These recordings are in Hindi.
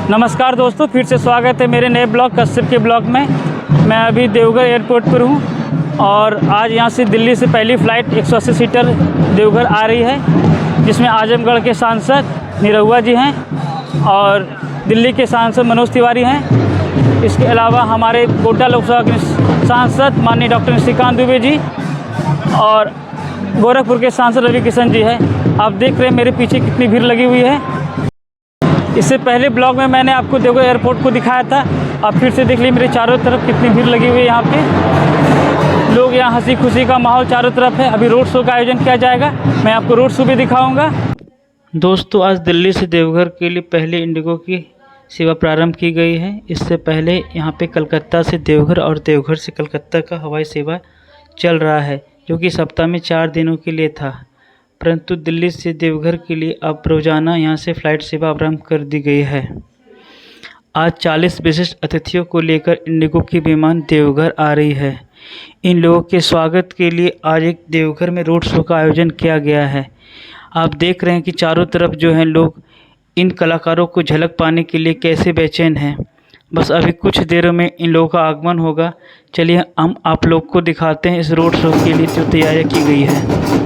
नमस्कार दोस्तों, फिर से स्वागत है मेरे नए ब्लॉग कश्यप के ब्लॉग में। मैं अभी देवघर एयरपोर्ट पर हूँ और आज यहाँ से दिल्ली से पहली फ़्लाइट 180 सीटर देवघर आ रही है, जिसमें आजमगढ़ के सांसद निरहुआ जी हैं और दिल्ली के सांसद मनोज तिवारी हैं। इसके अलावा हमारे कोटा लोकसभा के सांसद माननीय डॉक्टर निशिकांत दुबे जी और गोरखपुर के सांसद रवि किशन जी हैं। आप देख रहे हैं मेरे पीछे कितनी भीड़ लगी हुई है। इससे पहले ब्लॉग में मैंने आपको देवघर एयरपोर्ट को दिखाया था। आप फिर से देख लीजिए मेरे चारों तरफ कितनी भीड़ लगी हुई है। यहाँ पे लोग, यहाँ हंसी खुशी का माहौल चारों तरफ है। अभी रोड शो का आयोजन किया जाएगा, मैं आपको रोड शो भी दिखाऊंगा। दोस्तों, आज दिल्ली से देवघर के लिए पहले इंडिगो की सेवा प्रारंभ की गई है। इससे पहले यहाँ पे कलकत्ता से देवघर और देवघर से कलकत्ता का हवाई सेवा चल रहा है, जो कि सप्ताह में 4 दिनों के लिए था। परंतु दिल्ली से देवघर के लिए अब रोजाना यहाँ से फ़्लाइट सेवा आरंभ कर दी गई है। आज 40 विशिष्ट अतिथियों को लेकर इंडिगो की विमान देवघर आ रही है। इन लोगों के स्वागत के लिए आज एक देवघर में रोड शो का आयोजन किया गया है। आप देख रहे हैं कि चारों तरफ जो हैं लोग इन कलाकारों को झलक पाने के लिए कैसे बेचैन हैं। बस अभी कुछ देर में इन लोगों का आगमन होगा। चलिए हम आप लोग को दिखाते हैं इस रोड शो के लिए जो तैयारियाँ की गई है।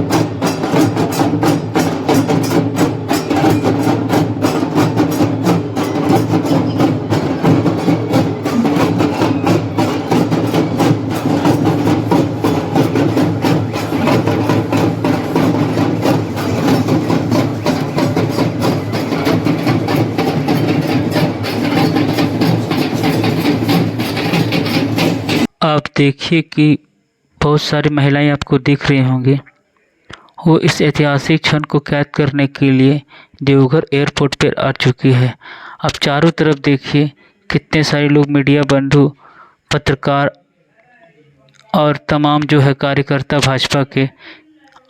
आप देखिए कि बहुत सारी महिलाएं आपको दिख रही होंगी। वो इस ऐतिहासिक क्षण को कैद करने के लिए देवघर एयरपोर्ट पर आ चुकी है। आप चारों तरफ देखिए कितने सारे लोग, मीडिया बंधु, पत्रकार और तमाम जो है कार्यकर्ता भाजपा के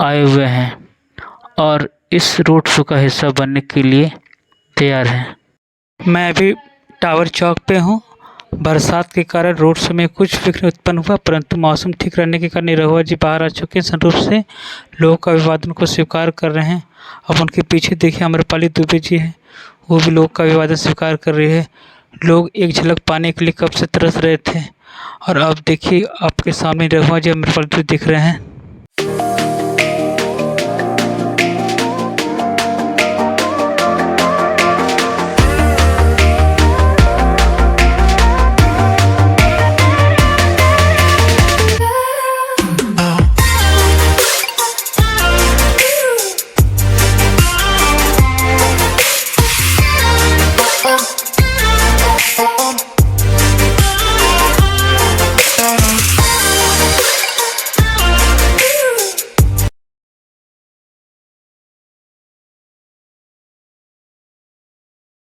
आए हुए हैं और इस रोड शो का हिस्सा बनने के लिए तैयार हैं। मैं अभी टावर चौक पे हूँ। बरसात के कारण रोड शो में कुछ विघ्न उत्पन्न हुआ, परंतु मौसम ठीक रहने के कारण निरहुआ जी बाहर आ चुके हैं। संरूप से लोगों का अभिवादन को स्वीकार कर रहे हैं। अब उनके पीछे देखिए अमरपाली दुबे जी हैं, वो भी लोग का अभिवादन स्वीकार कर रही है। लोग एक झलक पाने के लिए कब से तरस रहे थे और अब देखिए आपके सामने निरहुआ जी अमरपाली दुबे दिख रहे हैं।